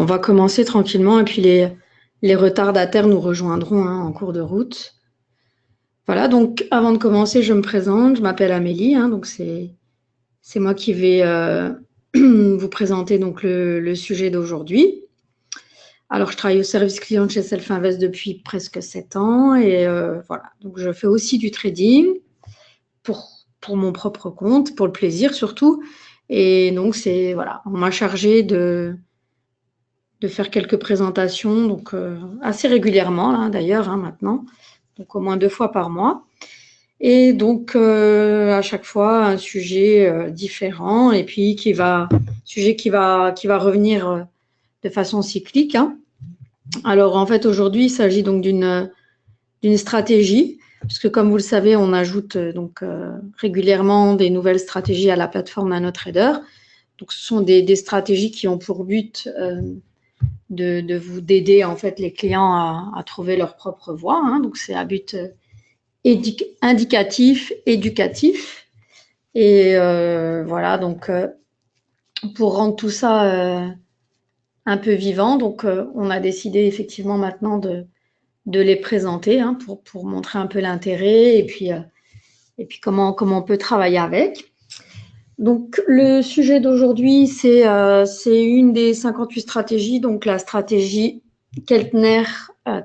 on va commencer tranquillement et puis les retardataires nous rejoindront en cours de route. Voilà, donc avant de commencer, je me présente, je m'appelle Amélie, donc c'est moi qui vais vous présenter donc le sujet d'aujourd'hui. Alors, je travaille au service client de chez Self-Invest depuis presque 7 ans et voilà, donc je fais aussi du trading pour mon propre compte, pour le plaisir surtout. Et donc, voilà, on m'a chargé de faire quelques présentations, donc assez régulièrement d'ailleurs maintenant, donc au moins 2 fois par mois. Et donc à chaque fois un sujet différent et puis qui va revenir de façon cyclique. Alors en fait aujourd'hui il s'agit donc d'une stratégie, puisque comme vous le savez on ajoute régulièrement des nouvelles stratégies à la plateforme NanoTrader. Donc ce sont des stratégies qui ont pour but d'aider en fait les clients à trouver leur propre voie. Donc c'est à but indicatif, éducatif. Et voilà, donc pour rendre tout ça un peu vivant, donc on a décidé effectivement maintenant de les présenter pour montrer un peu l'intérêt et puis comment on peut travailler avec. Donc le sujet d'aujourd'hui, c'est une des 58 stratégies, donc la stratégie Keltner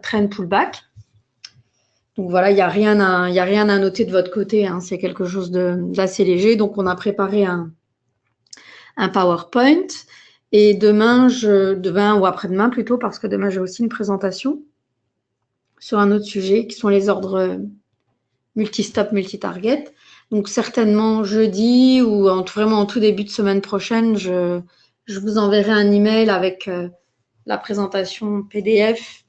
Trend Pullback. Donc voilà, il n'y a rien à noter de votre côté, c'est quelque chose d'assez léger. Donc on a préparé un PowerPoint et demain ou après-demain plutôt, parce que demain j'ai aussi une présentation sur un autre sujet qui sont les ordres multi-stop, multi-target. Donc certainement jeudi ou vraiment en tout début de semaine prochaine, je vous enverrai un email avec la présentation PDF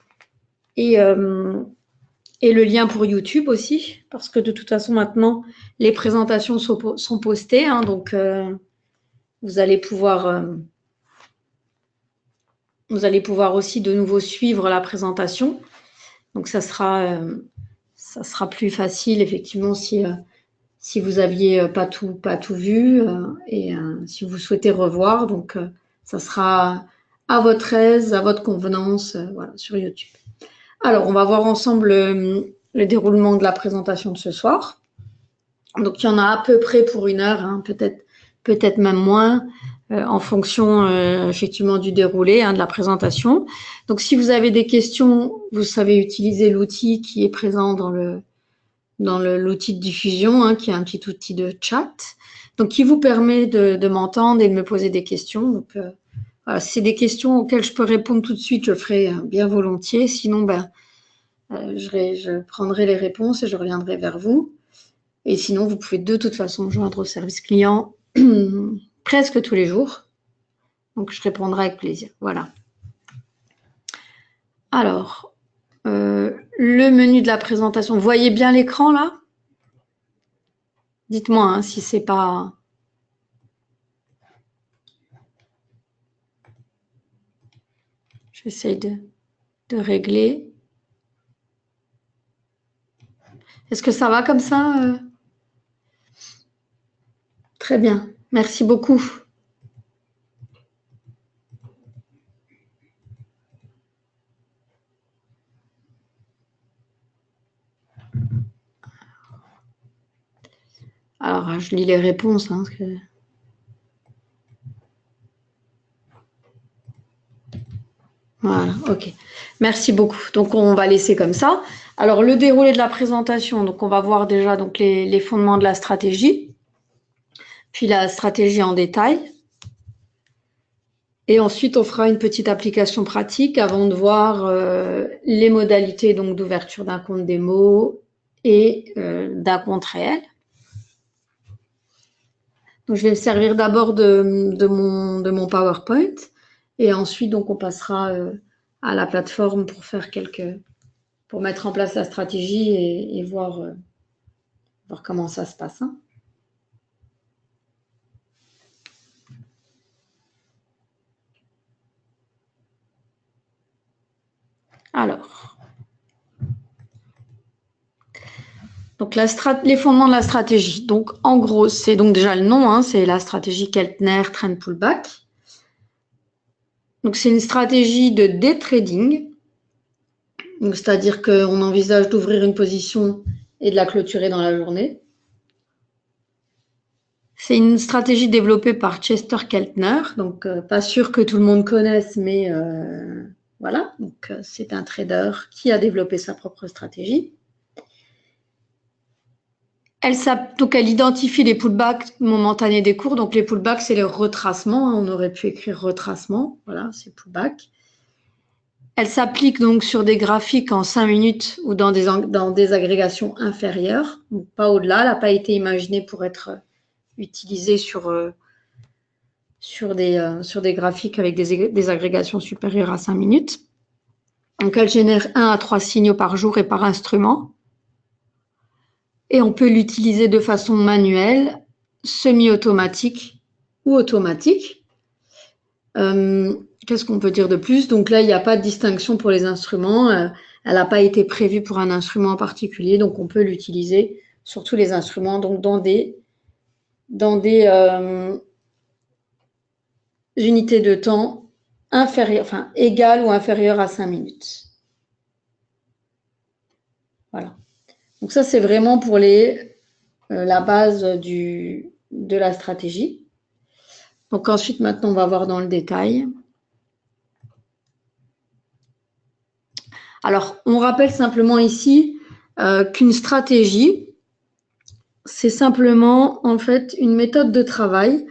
et le lien pour YouTube aussi, parce que de toute façon maintenant les présentations sont postées, donc vous allez pouvoir aussi de nouveau suivre la présentation. Donc ça sera plus facile effectivement si vous aviez pas tout vu et si vous souhaitez revoir. Donc ça sera à votre aise, à votre convenance, voilà, sur YouTube. Alors on va voir ensemble le déroulement de la présentation de ce soir. Donc il y en a à peu près pour 1 heure, peut-être même moins, en fonction effectivement du déroulé de la présentation. Donc si vous avez des questions, vous savez utiliser l'outil qui est présent dans l'outil de diffusion, qui est un petit outil de chat, donc qui vous permet de m'entendre et de me poser des questions. Donc voilà, si c'est des questions auxquelles je peux répondre tout de suite, je le ferai bien volontiers. Sinon, je prendrai les réponses et je reviendrai vers vous. Et sinon, vous pouvez de toute façon me joindre au service client presque tous les jours. Donc, je répondrai avec plaisir. Voilà. Alors, le menu de la présentation. Vous voyez bien l'écran là? Dites-moi si c'est pas... J'essaye de régler. Est-ce que ça va comme ça? Très bien. Merci beaucoup. Alors, je lis les réponses. Parce que... Voilà, ok. Merci beaucoup. Donc, on va laisser comme ça. Alors, le déroulé de la présentation. Donc, on va voir déjà donc, les fondements de la stratégie, puis la stratégie en détail. Et ensuite, on fera une petite application pratique avant de voir les modalités donc d'ouverture d'un compte démo et d'un compte réel. Donc, je vais me servir d'abord de mon PowerPoint et ensuite, donc, on passera à la plateforme pour mettre en place la stratégie et voir comment ça se passe. Alors, donc les fondements de la stratégie. Donc, en gros, c'est donc déjà le nom, c'est la stratégie Keltner Trend Pullback. Donc, c'est une stratégie de day trading. Donc, c'est-à-dire qu'on envisage d'ouvrir une position et de la clôturer dans la journée. C'est une stratégie développée par Chester Keltner. Donc, pas sûr que tout le monde connaisse, mais voilà. Donc, c'est un trader qui a développé sa propre stratégie. Donc, elle identifie les pullbacks momentanés des cours. Donc, les pullbacks, c'est les retracements. On aurait pu écrire retracement. Voilà, c'est pullback. Elle s'applique donc sur des graphiques en 5 minutes ou dans des agrégations inférieures, donc pas au-delà. Elle n'a pas été imaginée pour être utilisée sur des graphiques avec des agrégations supérieures à 5 minutes. Donc, elle génère 1 à 3 signaux par jour et par instrument. Et on peut l'utiliser de façon manuelle, semi-automatique ou automatique. Qu'est-ce qu'on peut dire de plus? Donc là, il n'y a pas de distinction pour les instruments. Elle n'a pas été prévue pour un instrument en particulier, donc on peut l'utiliser sur tous les instruments, donc dans des unités de temps inférieures, enfin égales ou inférieures à 5 minutes. Voilà. Donc ça, c'est vraiment pour la base de la stratégie. Donc ensuite, maintenant, on va voir dans le détail. Alors, on rappelle simplement ici qu'une stratégie, c'est simplement en fait une méthode de travail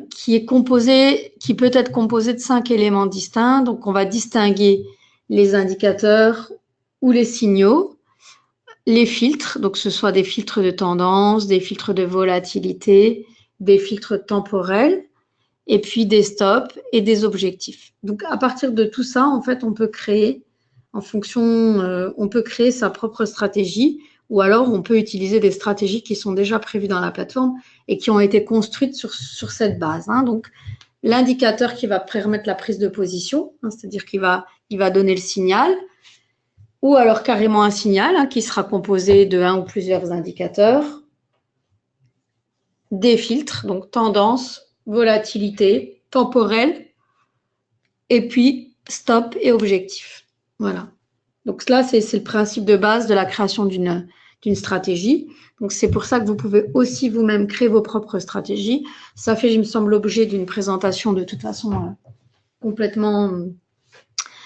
qui peut être composée de 5 éléments distincts. Donc, on va distinguer les indicateurs ou les signaux, les filtres, donc ce soit des filtres de tendance, des filtres de volatilité, des filtres temporels, et puis des stops et des objectifs. Donc, à partir de tout ça, en fait, on peut créer on peut créer sa propre stratégie, ou alors on peut utiliser des stratégies qui sont déjà prévues dans la plateforme et qui ont été construites sur cette base. Donc, l'indicateur qui va permettre la prise de position, c'est-à-dire qu'il va donner le signal, ou alors carrément un signal qui sera composé de un ou plusieurs indicateurs, des filtres, donc tendance, volatilité, temporel, et puis stop et objectif. Voilà. Donc là, c'est le principe de base de la création d'une stratégie. Donc c'est pour ça que vous pouvez aussi vous-même créer vos propres stratégies. Ça fait, il me semble, l'objet d'une présentation de toute façon complètement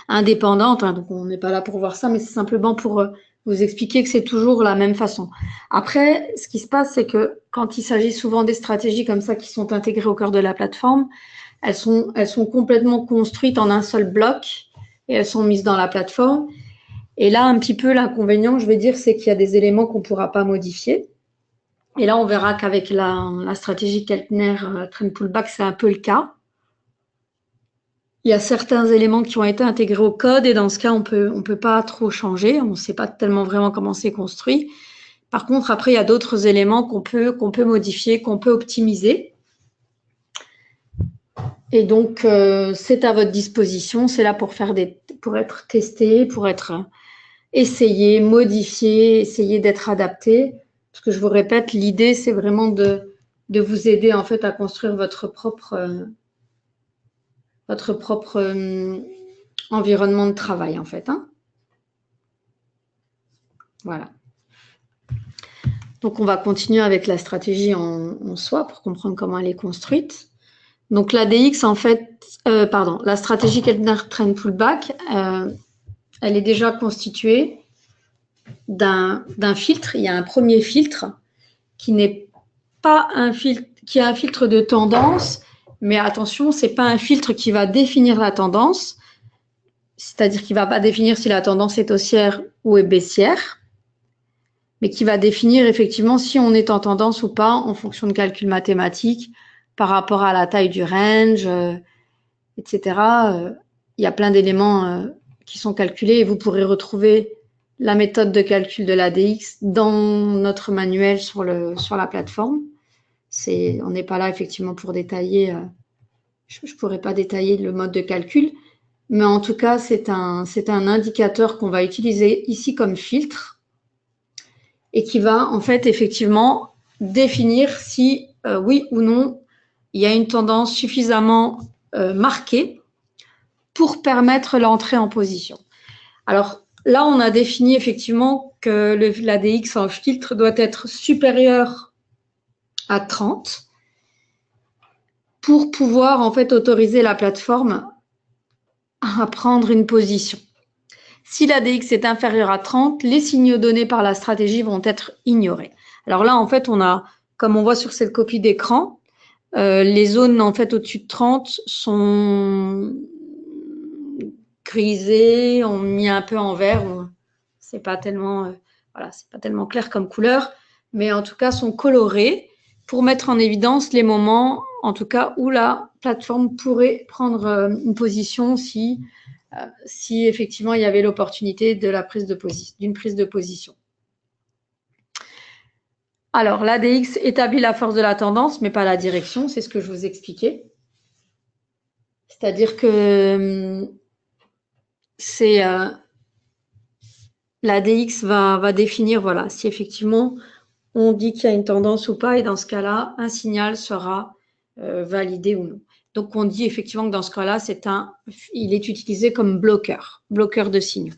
indépendante. Donc on n'est pas là pour voir ça, mais c'est simplement pour vous expliquer que c'est toujours la même façon. Après, ce qui se passe, c'est que quand il s'agit souvent des stratégies comme ça qui sont intégrées au cœur de la plateforme, elles sont complètement construites en un seul bloc et elles sont mises dans la plateforme. Et là, un petit peu l'inconvénient, je vais dire, c'est qu'il y a des éléments qu'on ne pourra pas modifier. Et là, on verra qu'avec la stratégie Keltner Trend Pullback, c'est un peu le cas. Il y a certains éléments qui ont été intégrés au code et dans ce cas, on peut pas trop changer. On ne sait pas tellement vraiment comment c'est construit. Par contre, après, il y a d'autres éléments qu'on peut modifier, qu'on peut optimiser. Et donc, c'est à votre disposition. C'est là pour être testé, pour être essayé, modifié, essayer d'être adapté. Parce que je vous répète, l'idée, c'est vraiment de vous aider en fait à construire votre propre environnement de travail en fait. Voilà. Donc, on va continuer avec la stratégie en soi pour comprendre comment elle est construite. Donc, l'ADX, en fait, la stratégie Keltner Trend Pullback, elle est déjà constituée d'un filtre. Il y a un premier filtre qui n'est pas un filtre, qui a un filtre de tendance, mais attention, c'est pas un filtre qui va définir la tendance, c'est-à-dire qu'il va pas définir si la tendance est haussière ou est baissière, mais qui va définir effectivement si on est en tendance ou pas en fonction de calculs mathématiques par rapport à la taille du range, etc. Il y a plein d'éléments qui sont calculés et vous pourrez retrouver la méthode de calcul de l'ADX dans notre manuel sur la plateforme. On n'est pas là effectivement pour détailler, je ne pourrais pas détailler le mode de calcul, mais en tout cas, c'est un indicateur qu'on va utiliser ici comme filtre et qui va en fait effectivement définir si oui ou non il y a une tendance suffisamment marquée pour permettre l'entrée en position. Alors là, on a défini effectivement que l'ADX en filtre doit être supérieur à 30 pour pouvoir en fait autoriser la plateforme à prendre une position. Si l'ADX est inférieur à 30, les signaux donnés par la stratégie vont être ignorés. Alors là, en fait, on a, comme on voit sur cette copie d'écran, les zones en fait au-dessus de 30 sont grisées, on mis un peu en vert. C'est pas tellement, voilà, c'est pas tellement clair comme couleur, mais en tout cas sont colorées pour mettre en évidence les moments, en tout cas, où la plateforme pourrait prendre une position si effectivement il y avait l'opportunité de la prise de position, d'une prise de position. Alors, l'ADX établit la force de la tendance, mais pas la direction, c'est ce que je vous expliquais. C'est-à-dire que c'est l'ADX va définir, voilà, si effectivement on dit qu'il y a une tendance ou pas, et dans ce cas-là, un signal sera validé ou non. Donc, on dit effectivement que dans ce cas-là, il est utilisé comme bloqueur de signaux.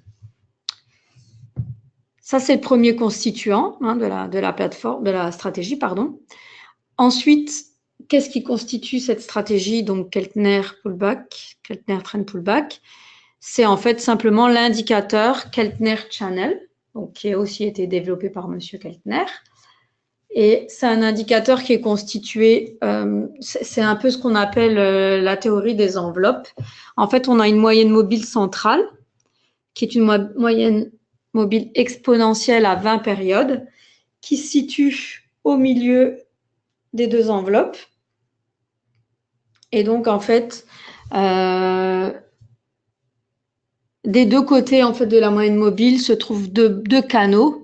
Ça, c'est le premier constituant de la plateforme, de la stratégie, pardon. Ensuite, qu'est-ce qui constitue cette stratégie, donc Keltner pullback, Keltner trend pullback? C'est en fait simplement l'indicateur Keltner Channel, donc qui a aussi été développé par Monsieur Keltner. Et c'est un indicateur qui est constitué, c'est un peu ce qu'on appelle la théorie des enveloppes. En fait, on a une moyenne mobile centrale, qui est une moyenne mobile exponentielle à 20 périodes, qui se situe au milieu des deux enveloppes. Et donc, en fait, des deux côtés en fait, de la moyenne mobile se trouvent deux canaux,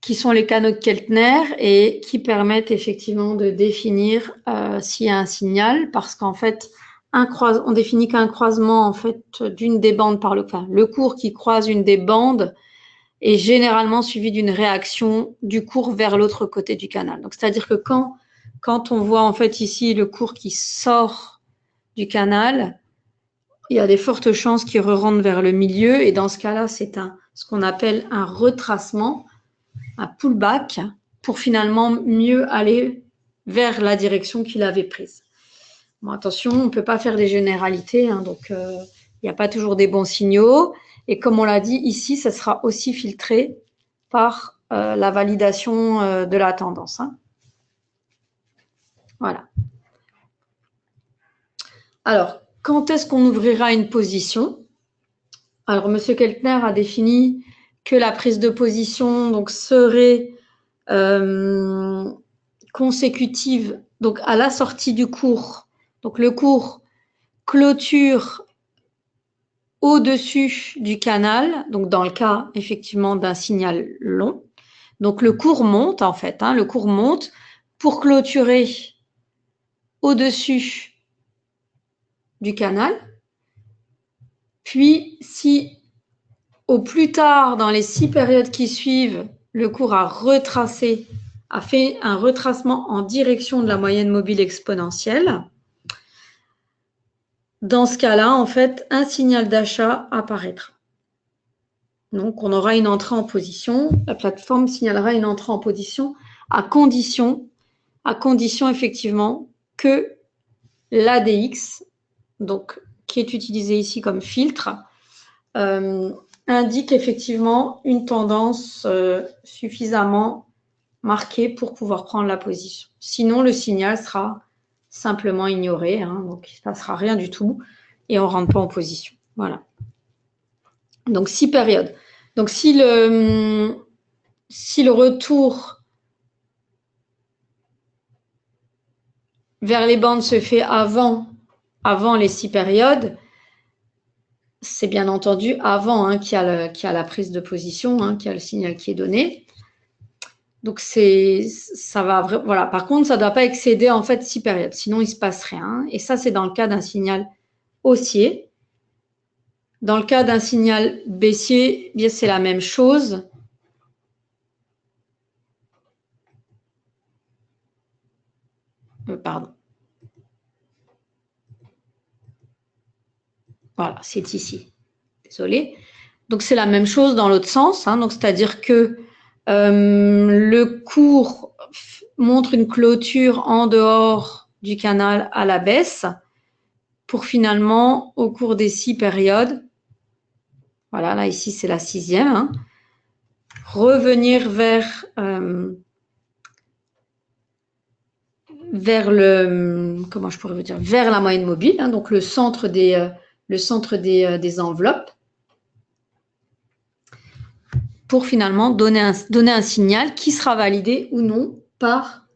qui sont les canaux de Keltner et qui permettent effectivement de définir s'il y a un signal, parce qu'en fait, on définit qu'un croisement en fait d'une des bandes le cours qui croise une des bandes est généralement suivi d'une réaction du cours vers l'autre côté du canal. Donc, c'est-à-dire que quand on voit en fait ici le cours qui sort du canal, il y a des fortes chances qu'il rentre vers le milieu, et dans ce cas-là, c'est ce qu'on appelle un retracement, un pullback, pour finalement mieux aller vers la direction qu'il avait prise. Bon, attention, on ne peut pas faire des généralités, donc il n'y a pas toujours des bons signaux. Et comme on l'a dit, ici, ça sera aussi filtré par la validation de la tendance. Voilà. Alors, quand est-ce qu'on ouvrira une position? Alors, M. Keltner a défini que la prise de position donc, serait consécutive donc, à la sortie du cours. Donc, le cours clôture au-dessus du canal, donc dans le cas effectivement d'un signal long. Donc, le cours monte en fait, le cours monte pour clôturer au-dessus du canal. Puis, si au plus tard, dans les 6 périodes qui suivent, le cours a fait un retracement en direction de la moyenne mobile exponentielle, dans ce cas-là, en fait, un signal d'achat apparaîtra. Donc, on aura une entrée en position. La plateforme signalera une entrée en position à condition effectivement que l'ADX, donc qui est utilisé ici comme filtre, indique effectivement une tendance suffisamment marquée pour pouvoir prendre la position. Sinon, le signal sera simplement ignoré, donc il ne se passera rien du tout et on ne rentre pas en position. Voilà. Donc, 6 périodes. Donc, si le retour vers les bandes se fait avant les 6 périodes, c'est bien entendu avant qu'il y a la prise de position, qu'il y a le signal qui est donné. Donc, ça va, voilà. Par contre, ça ne doit pas excéder en fait 6 périodes, sinon il ne se passe rien. Et ça, c'est dans le cas d'un signal haussier. Dans le cas d'un signal baissier, bien c'est la même chose. Pardon. Voilà, c'est ici. Désolée. Donc, c'est la même chose dans l'autre sens. Hein, donc, c'est-à-dire que le cours montre une clôture en dehors du canal à la baisse pour finalement, au cours des 6 périodes, voilà, là, ici, c'est la 6e, hein, revenir vers comment je pourrais vous dire, vers la moyenne mobile, hein, donc le centre des enveloppes, pour finalement donner un signal qui sera validé ou non par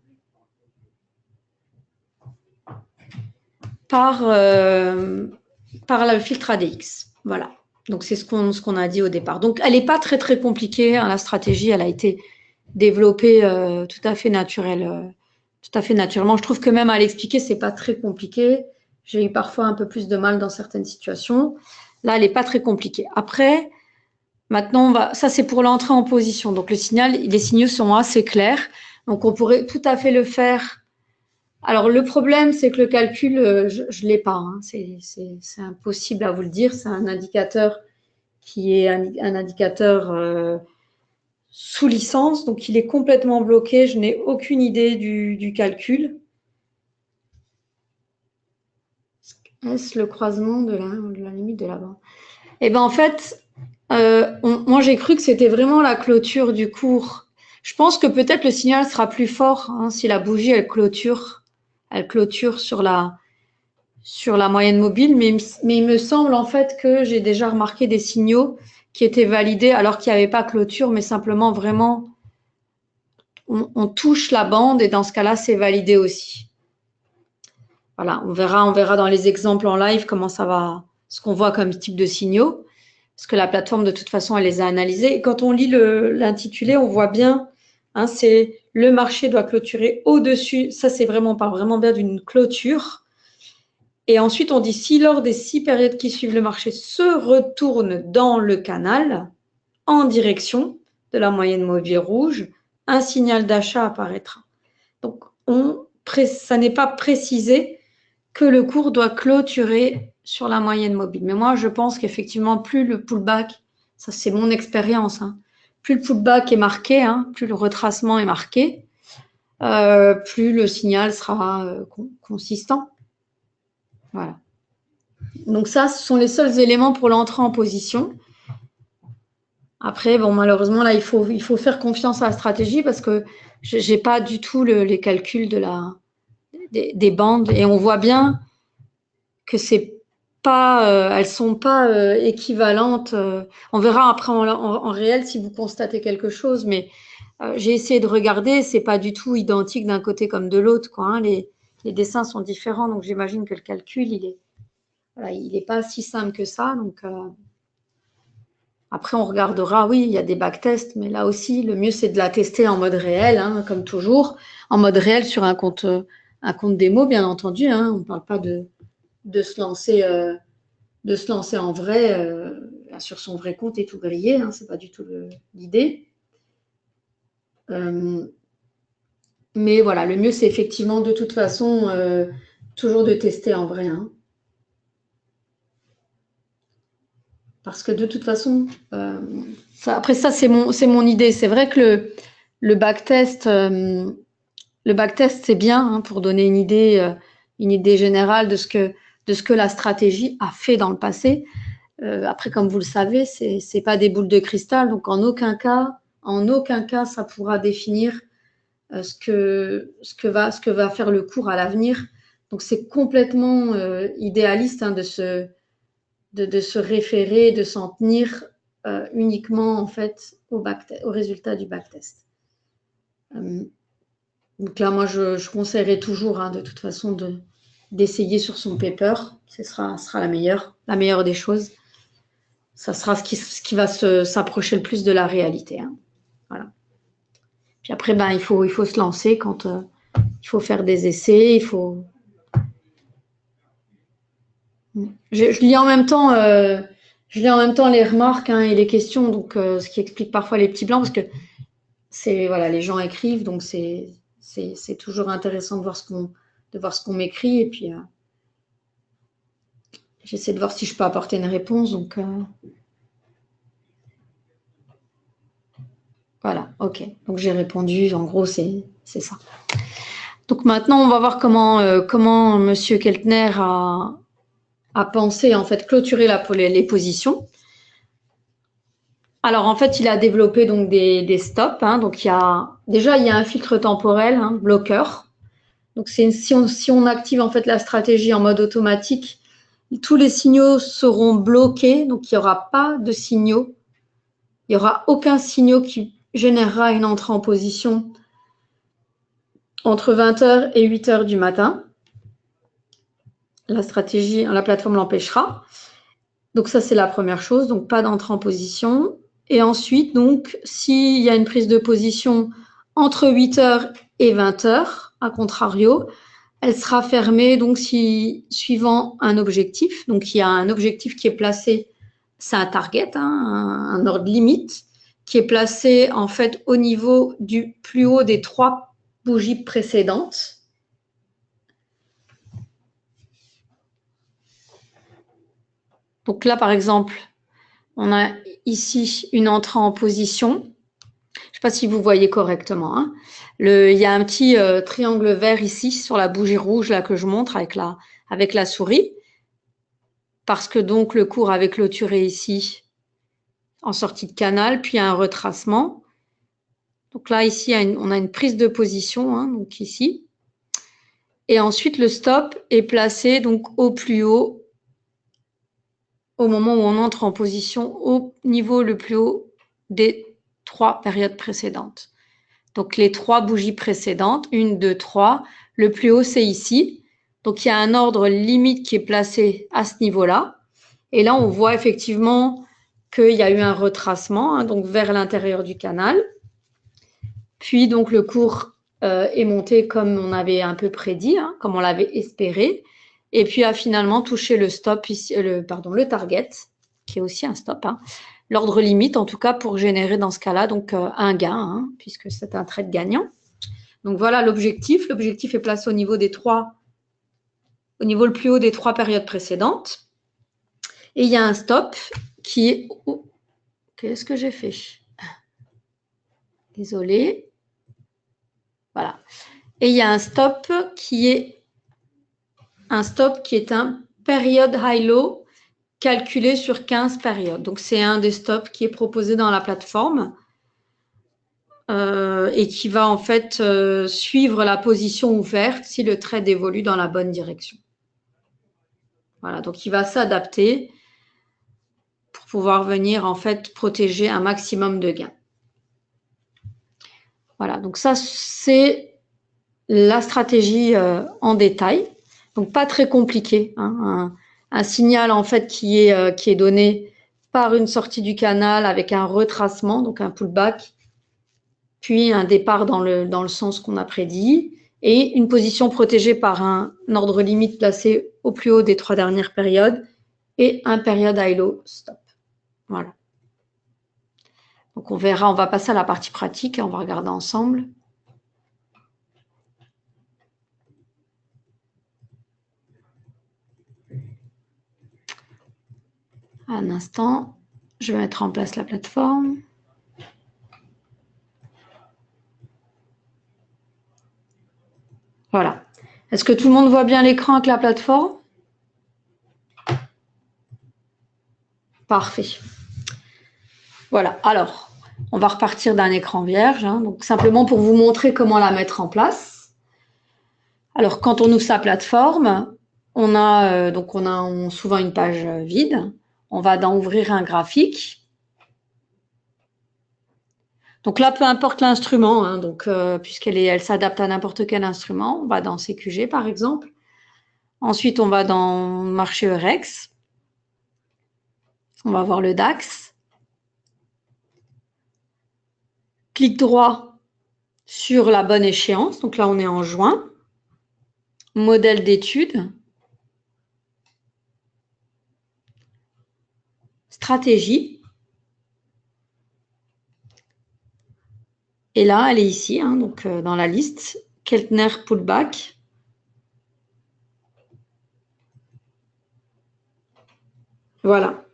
le filtre ADX. Voilà. Donc, c'est ce qu'on a dit au départ. Donc, elle n'est pas très, très compliquée. Hein, la stratégie, elle a été développée tout à fait naturellement. Je trouve que même à l'expliquer, c'est pas très compliqué. J'ai eu parfois un peu plus de mal dans certaines situations. Là, elle n'est pas très compliquée. Après, maintenant, ça, c'est pour l'entrée en position. Donc, les signaux sont assez clairs. Donc, on pourrait tout à fait le faire. Alors, le problème, c'est que le calcul, je ne l'ai pas. Hein. C'est impossible à vous le dire. C'est un indicateur qui est un indicateur sous licence. Donc, il est complètement bloqué. Je n'ai aucune idée du calcul. Est-ce le croisement de la limite de la bande? Eh bien, en fait, moi, j'ai cru que c'était vraiment la clôture du cours. Je pense que peut-être le signal sera plus fort hein, si la bougie, elle clôture sur la moyenne mobile. Mais il me semble en fait que j'ai déjà remarqué des signaux qui étaient validés alors qu'il n'y avait pas clôture, mais simplement vraiment, on touche la bande et dans ce cas-là, c'est validé aussi. Voilà, on verra dans les exemples en live comment ça va, ce qu'on voit comme type de signaux, parce que la plateforme de toute façon elle les a analysés. Et quand on lit l'intitulé, on voit bien, hein, c'est le marché doit clôturer au-dessus. Ça c'est vraiment pas vraiment bien d'une clôture. Et ensuite on dit si lors des 6 périodes qui suivent le marché se retourne dans le canal en direction de la moyenne mobile rouge, un signal d'achat apparaîtra. Donc ça n'est pas précisé que le cours doit clôturer sur la moyenne mobile. Mais moi, je pense qu'effectivement, plus le pullback, ça c'est mon expérience, hein, plus le pullback est marqué, hein, plus le retracement est marqué, plus le signal sera consistant. Voilà. Donc ça, ce sont les seuls éléments pour l'entrée en position. Après, bon, malheureusement, là, il faut faire confiance à la stratégie parce que je n'ai pas du tout les calculs des bandes. Et on voit bien que elles sont pas équivalentes. On verra après en réel si vous constatez quelque chose, mais j'ai essayé de regarder, c'est pas du tout identique d'un côté comme de l'autre, quoi. Hein. Les dessins sont différents, donc j'imagine que le calcul, il est pas si simple que ça. Donc après, on regardera. Oui, il y a des backtests, mais là aussi, le mieux c'est de la tester en mode réel, hein, comme toujours, en mode réel sur un compte démo, bien entendu. Hein. On ne parle pas de se lancer en vrai sur son vrai compte et tout griller, hein, c'est pas du tout l'idée. Mais voilà, le mieux c'est effectivement de toute façon toujours de tester en vrai. Hein. Parce que de toute façon, après ça c'est mon idée. C'est vrai que le backtest, c'est bien hein, pour donner une idée générale de ce que la stratégie a fait dans le passé. Après, comme vous le savez, c'est pas des boules de cristal, donc en aucun cas, ça pourra définir ce que va faire le cours à l'avenir. Donc c'est complètement idéaliste hein, de se référer, de s'en tenir uniquement en fait au résultat du backtest. Donc là, moi, je conseillerais toujours hein, de toute façon d'essayer sur son paper. Ce sera la meilleure des choses. Ça sera ce qui va s'approcher le plus de la réalité. Hein. Voilà. Puis après, il faut se lancer quand il faut faire des essais. Je lis en même temps, les remarques hein, et les questions, donc ce qui explique parfois les petits blancs, parce que les gens écrivent, donc c'est toujours intéressant de voir ce qu'on m'écrit et puis J'essaie de voir si je peux apporter une réponse. Donc, voilà, ok. Donc, j'ai répondu. En gros, c'est ça. Donc, maintenant, on va voir comment Monsieur Keltner a pensé, en fait, clôturer les positions. Alors, en fait, il a développé donc des stops. Hein. Donc, il y a un filtre temporel, hein, bloqueur. Donc, si on active en fait la stratégie en mode automatique, tous les signaux seront bloqués. Donc, il n'y aura pas de signaux. Il n'y aura aucun signal qui générera une entrée en position entre 20h et 8h du matin. La stratégie, la plateforme l'empêchera. Donc, ça, c'est la première chose. Donc, pas d'entrée en position. Et ensuite, donc, s'il y a une prise de position entre 8h et 20h, à contrario, elle sera fermée donc suivant un objectif. Donc, il y a un objectif qui est placé, c'est un target, hein, un ordre limite, qui est placé en fait au niveau du plus haut des 3 bougies précédentes. Donc là, par exemple, on a ici une entrée en position. Je ne sais pas si vous voyez correctement. Hein. Il y a un petit triangle vert ici sur la bougie rouge là, que je montre avec la souris. Parce que donc le cours avait clôturé ici en sortie de canal, puis un retracement. Donc là, ici, on a une prise de position, hein, donc ici. Et ensuite, le stop est placé donc au plus haut, au moment où on entre en position au niveau le plus haut des 3 périodes précédentes. Donc les 3 bougies précédentes, 1, 2, 3, le plus haut c'est ici. Donc il y a un ordre limite qui est placé à ce niveau-là. Et là, on voit effectivement qu'il y a eu un retracement, hein, donc vers l'intérieur du canal. Puis donc le cours est monté comme on avait un peu prédit, hein, comme on l'avait espéré. Et puis a finalement touché le stop ici, le target, qui est aussi un stop. Hein. L'ordre limite, en tout cas, pour générer dans ce cas-là, donc un gain, hein, puisque c'est un trade gagnant. Donc voilà l'objectif. L'objectif est placé au niveau le plus haut des 3 périodes précédentes. Et il y a un stop qui est... Oh, qu'est-ce que j'ai fait? Désolée. Voilà. Et il y a un stop qui est un période high-low calculé sur 15 périodes. Donc, c'est un des stops qui est proposé dans la plateforme et qui va en fait suivre la position ouverte si le trade évolue dans la bonne direction. Voilà, donc il va s'adapter pour pouvoir venir en fait protéger un maximum de gains. Voilà, donc ça c'est la stratégie en détail. Donc pas très compliqué. Hein, un signal en fait qui est donné par une sortie du canal avec un retracement, donc un pullback, puis un départ dans le sens qu'on a prédit, et une position protégée par un ordre limite placé au plus haut des 3 dernières périodes et un période high-low stop. Voilà. Donc on verra, on va passer à la partie pratique et on va regarder ensemble. Un instant, je vais mettre en place la plateforme. Voilà. Est-ce que tout le monde voit bien l'écran avec la plateforme? Parfait. Voilà. Alors, on va repartir d'un écran vierge. Hein, donc, simplement pour vous montrer comment la mettre en place. Alors, quand on ouvre sa plateforme, on a souvent une page vide. On va dans ouvrir un graphique. Donc là, peu importe l'instrument, hein, puisqu'elle s'adapte à n'importe quel instrument, on va dans CQG par exemple. Ensuite, on va dans marché Eurex. On va voir le DAX. Clic droit sur la bonne échéance. Donc là, on est en juin. Modèle d'étude. Stratégie. Et là, elle est ici, hein, donc dans la liste. Keltner Pullback. Voilà.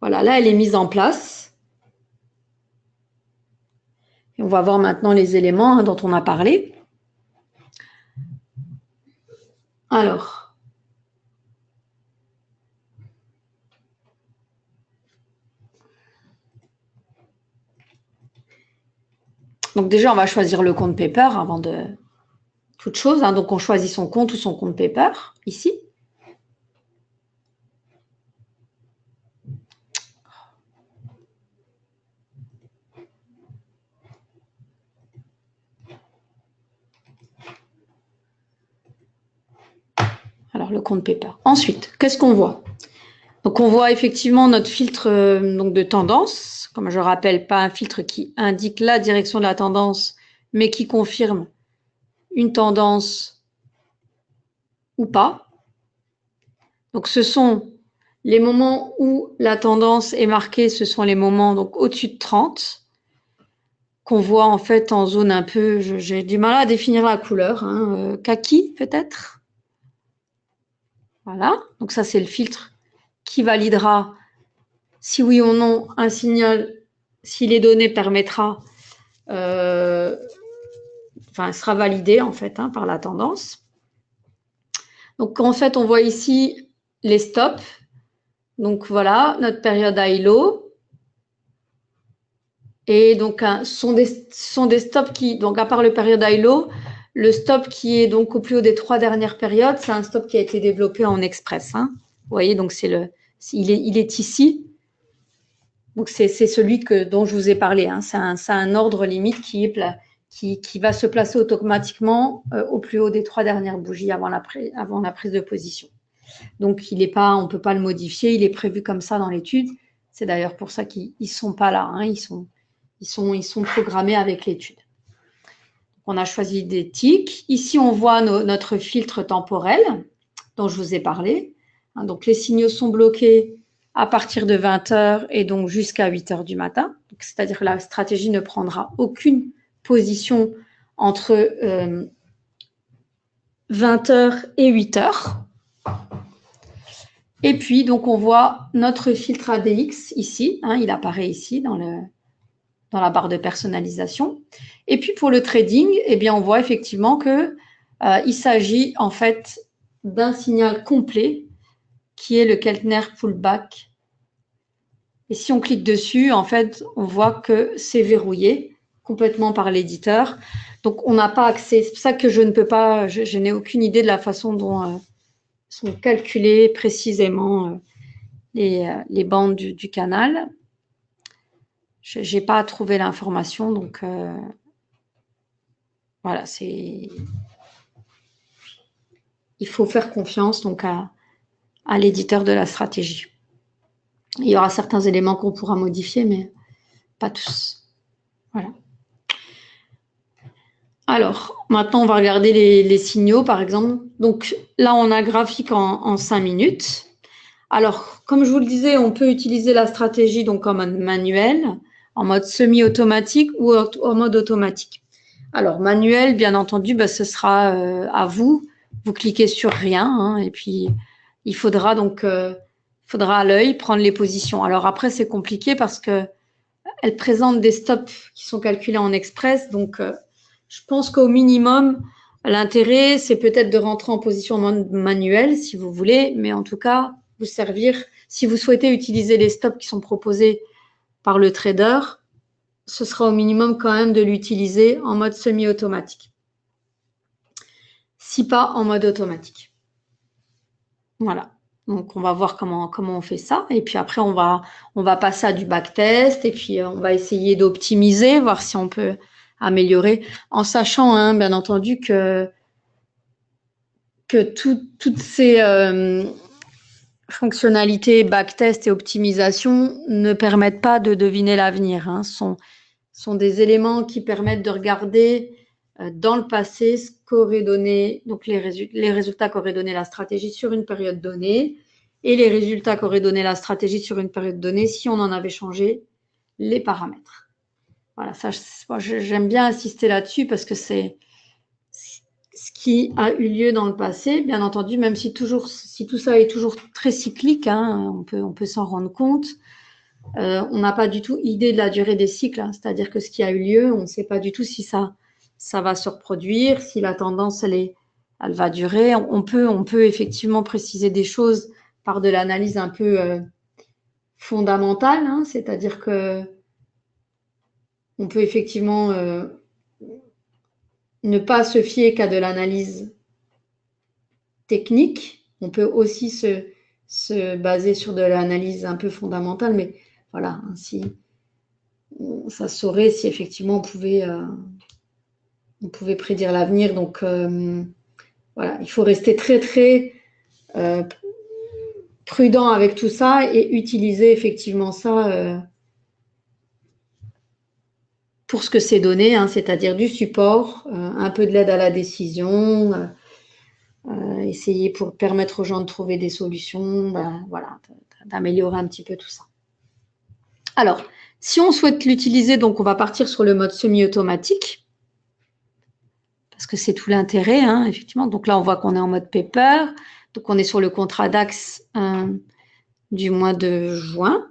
Voilà, là, elle est mise en place. Et on va voir maintenant les éléments dont on a parlé. Alors, donc déjà, on va choisir le compte Paper avant de toute chose. Donc, on choisit son compte ou son compte Paper, ici. Alors, le compte Paper. Ensuite, qu'est-ce qu'on voit? Donc, on voit effectivement notre filtre donc de tendance. Comme je rappelle, pas un filtre qui indique la direction de la tendance, mais qui confirme une tendance ou pas. Donc, ce sont les moments où la tendance est marquée, ce sont les moments donc au-dessus de 30, qu'on voit en fait en zone un peu, j'ai du mal à définir la couleur, kaki peut-être. Voilà, donc ça c'est le filtre qui validera si oui ou non un signal, si les données permettra, sera validé en fait par la tendance. Donc en fait on voit ici les stops. Donc voilà notre période high-low. Et donc, sont des stops qui, donc à part le période high-low, le stop qui est donc au plus haut des 3 dernières périodes, c'est un stop qui a été développé en express. Vous voyez, donc il est ici. Donc c'est celui dont je vous ai parlé. C'est un ordre limite qui va se placer automatiquement au plus haut des 3 dernières bougies avant la prise de position. Donc on ne peut pas le modifier, il est prévu comme ça dans l'étude. C'est d'ailleurs pour ça qu'ils ne sont pas là. Ils sont programmés avec l'étude. On a choisi des tics. Ici, on voit notre filtre temporel dont je vous ai parlé. Donc, les signaux sont bloqués à partir de 20 h et donc jusqu'à 8 h du matin. C'est-à-dire que la stratégie ne prendra aucune position entre 20 h et 8 h. Et puis, donc, on voit notre filtre ADX ici. Il apparaît ici dans la barre de personnalisation. Et puis pour le trading, eh bien, on voit effectivement que il s'agit en fait d'un signal complet qui est le Keltner pullback. Et si on clique dessus, en fait, on voit que c'est verrouillé complètement par l'éditeur. Donc, on n'a pas accès. C'est pour ça que je ne peux pas, je n'ai aucune idée de la façon dont sont calculées précisément les bandes du canal. Je n'ai pas trouvé l'information, donc voilà, il faut faire confiance donc à l'éditeur de la stratégie. Il y aura certains éléments qu'on pourra modifier, mais pas tous. Voilà. Alors, maintenant, on va regarder les signaux, par exemple. Donc là, on a un graphique en 5 minutes. Alors, comme je vous le disais, on peut utiliser la stratégie donc en mode manuel, en mode semi-automatique ou en mode automatique. Alors, manuel, bien entendu, ce sera à vous. Vous cliquez sur rien et puis il faudra donc à l'œil prendre les positions. Alors après, c'est compliqué parce que elle présente des stops qui sont calculés en express. Donc, je pense qu'au minimum, l'intérêt, c'est peut-être de rentrer en position manuelle si vous voulez, mais en tout cas, vous servir, si vous souhaitez utiliser les stops qui sont proposés par le trader, ce sera au minimum quand même de l'utiliser en mode semi-automatique. Si pas en mode automatique. Voilà. Donc, on va voir comment on fait ça. Et puis après, on va passer à du backtest. Et puis, on va essayer d'optimiser, voir si on peut améliorer. En sachant, bien entendu, que toutes ces fonctionnalités backtest et optimisation ne permettent pas de deviner l'avenir. Sont des éléments qui permettent de regarder dans le passé ce qu'aurait donné, donc les résultats qu'aurait donné la stratégie sur une période donnée et les résultats qu'aurait donné la stratégie sur une période donnée si on en avait changé les paramètres. Voilà, ça, j'aime bien insister là-dessus parce que c'est ce qui a eu lieu dans le passé. Bien entendu, même si tout ça est toujours très cyclique, hein, on peut s'en rendre compte. On n'a pas du tout idée de la durée des cycles, hein, c'est-à-dire que ce qui a eu lieu, on ne sait pas du tout si ça va se reproduire, si la tendance elle va durer. On peut effectivement préciser des choses par de l'analyse un peu fondamentale, hein, c'est-à-dire que on peut effectivement ne pas se fier qu'à de l'analyse technique. On peut aussi se baser sur de l'analyse un peu fondamentale, mais voilà, ainsi ça saurait si effectivement on pouvait prédire l'avenir. Donc voilà, il faut rester très très prudent avec tout ça et utiliser effectivement ça pour ce que c'est donné, hein, c'est-à-dire du support, un peu de l'aide à la décision, essayer pour permettre aux gens de trouver des solutions, voilà, d'améliorer un petit peu tout ça. Alors, si on souhaite l'utiliser, donc on va partir sur le mode semi-automatique, parce que c'est tout l'intérêt, hein, effectivement. Donc là, on voit qu'on est en mode paper, donc on est sur le contrat DAX du mois de juin.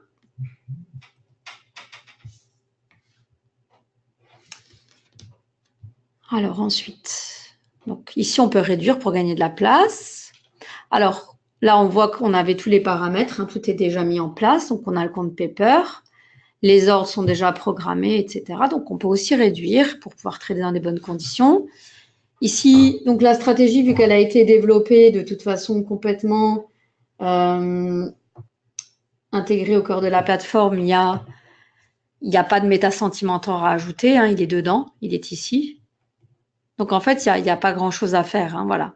Alors ensuite, donc ici on peut réduire pour gagner de la place. Alors là on voit qu'on avait tous les paramètres, hein, tout est déjà mis en place, donc on a le compte paper, les ordres sont déjà programmés, etc. Donc on peut aussi réduire pour pouvoir trader dans des bonnes conditions. Ici, donc la stratégie, vu qu'elle a été développée de toute façon complètement intégrée au cœur de la plateforme, il n'y a pas de méta-sentimentor à ajouter, hein, il est dedans, il est ici. Donc, en fait, il n'y a pas grand-chose à faire. Hein, voilà.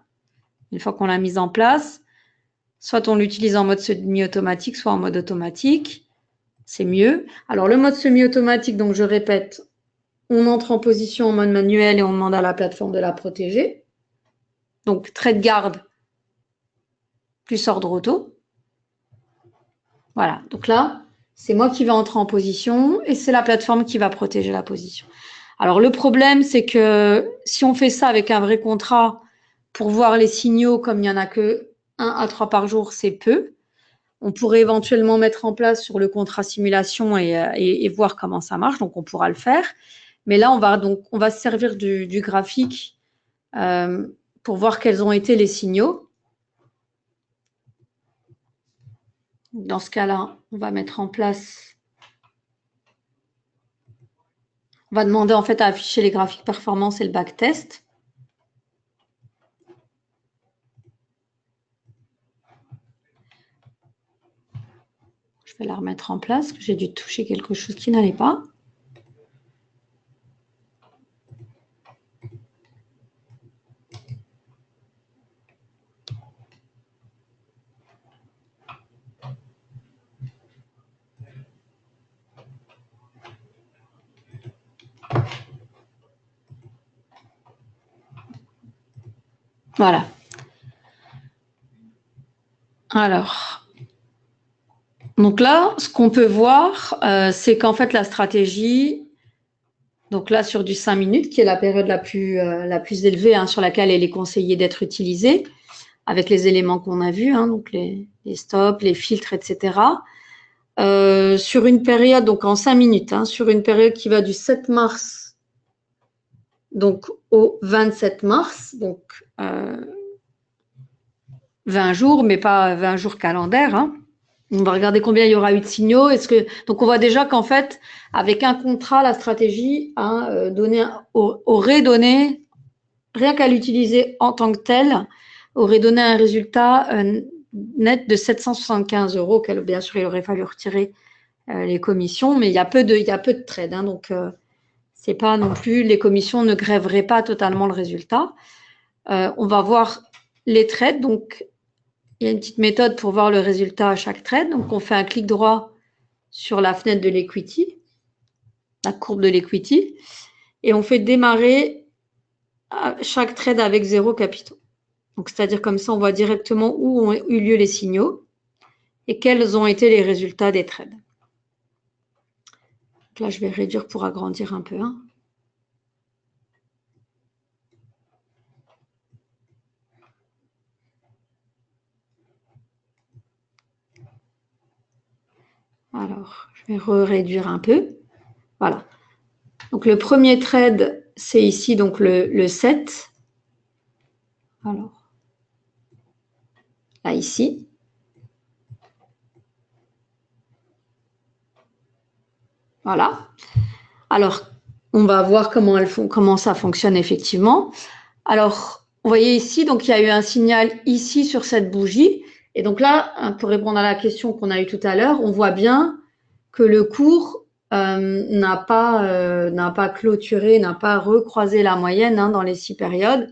Une fois qu'on l'a mise en place, soit on l'utilise en mode semi-automatique, soit en mode automatique. C'est mieux. Alors, le mode semi-automatique, donc je répète, on entre en position en mode manuel et on demande à la plateforme de la protéger. Donc, trait de garde plus ordre auto. Voilà. Donc là, c'est moi qui vais entrer en position et c'est la plateforme qui va protéger la position. Alors, le problème, c'est que si on fait ça avec un vrai contrat, pour voir les signaux, comme il n'y en a que 1 à 3 par jour, c'est peu. On pourrait éventuellement mettre en place sur le contrat simulation et voir comment ça marche, donc on pourra le faire. Mais là, on va se servir du graphique pour voir quels ont été les signaux. Dans ce cas-là, on va mettre en place. On va demander en fait à afficher les graphiques performance et le backtest. Je vais la remettre en place, j'ai dû toucher quelque chose qui n'allait pas. Voilà. Alors, donc là, ce qu'on peut voir, c'est qu'en fait, la stratégie, donc là, sur du 5 minutes, qui est la période la plus élevée, hein, sur laquelle elle est conseillée d'être utilisée, avec les éléments qu'on a vus, hein, donc les stops, les filtres, etc. Sur une période, donc en 5 minutes, hein, sur une période qui va du 7 mars donc au 27 mars, donc 20 jours, mais pas 20 jours calendaires, hein. On va regarder combien il y aura eu de signaux. Donc, on voit déjà qu'en fait, avec un contrat, la stratégie aurait donné, rien qu'à l'utiliser en tant que tel, aurait donné un résultat net de 775 €, auquel bien sûr il aurait fallu retirer les commissions, mais il y a peu de trades, hein, donc c'est pas non plus, les commissions ne grèveraient pas totalement le résultat. On va voir les trades, donc il y a une petite méthode pour voir le résultat à chaque trade. Donc, on fait un clic droit sur la fenêtre de l'equity, la courbe de l'equity, et on fait démarrer chaque trade avec 0 capitaux. Donc, c'est-à-dire comme ça, on voit directement où ont eu lieu les signaux et quels ont été les résultats des trades. Donc là, je vais réduire pour agrandir un peu. Hein. Alors, je vais réduire un peu. Voilà. Donc, le premier trade, c'est ici donc le 7. Alors, là, ici. Voilà. Alors, on va voir comment ça fonctionne effectivement. Alors, vous voyez ici, donc il y a eu un signal ici sur cette bougie. Et donc là, pour répondre à la question qu'on a eue tout à l'heure, on voit bien que le cours n'a pas clôturé, n'a pas recroisé la moyenne dans les 6 périodes.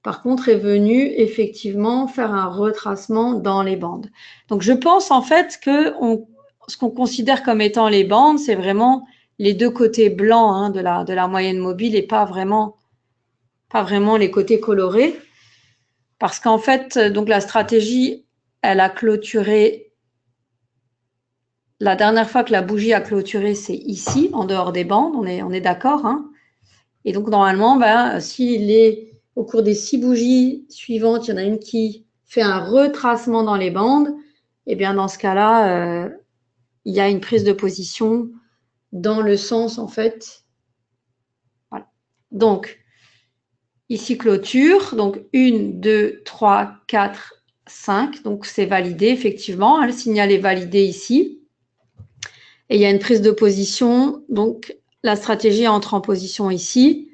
Par contre, est venu effectivement faire un retracement dans les bandes. Donc, je pense en fait que ce qu'on considère comme étant les bandes, c'est vraiment les deux côtés blancs de la moyenne mobile et pas vraiment les côtés colorés. Parce qu'en fait, donc la stratégie, elle a clôturé. La dernière fois que la bougie a clôturé, c'est ici, en dehors des bandes. On est d'accord. Et donc, normalement, s'il est au cours des 6 bougies suivantes, il y en a une qui fait un retracement dans les bandes, et bien dans ce cas-là, il y a une prise de position dans le sens, en fait. Voilà. Donc, ici, clôture. Donc, 1, 2, 3, 4, 5. Donc, c'est validé, effectivement. Le signal est validé ici. Et il y a une prise de position. Donc, la stratégie entre en position ici.